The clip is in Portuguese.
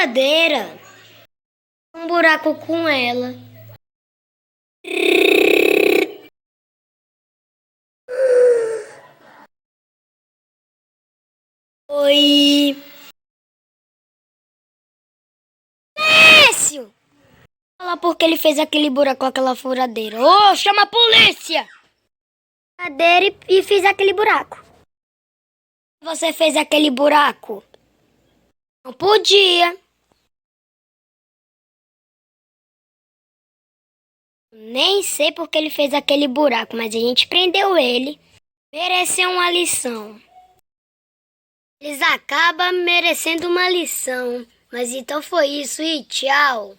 furadeira. Um buraco com ela. Oi. Silêncio! Fala porque ele fez aquele buraco com aquela furadeira. Ô, chama a polícia! Furadeira e fiz aquele buraco. Você fez aquele buraco? Não podia. Nem sei porque ele fez aquele buraco, mas a gente prendeu ele. Mereceu uma lição. Eles acabam merecendo uma lição. Mas então foi isso e tchau.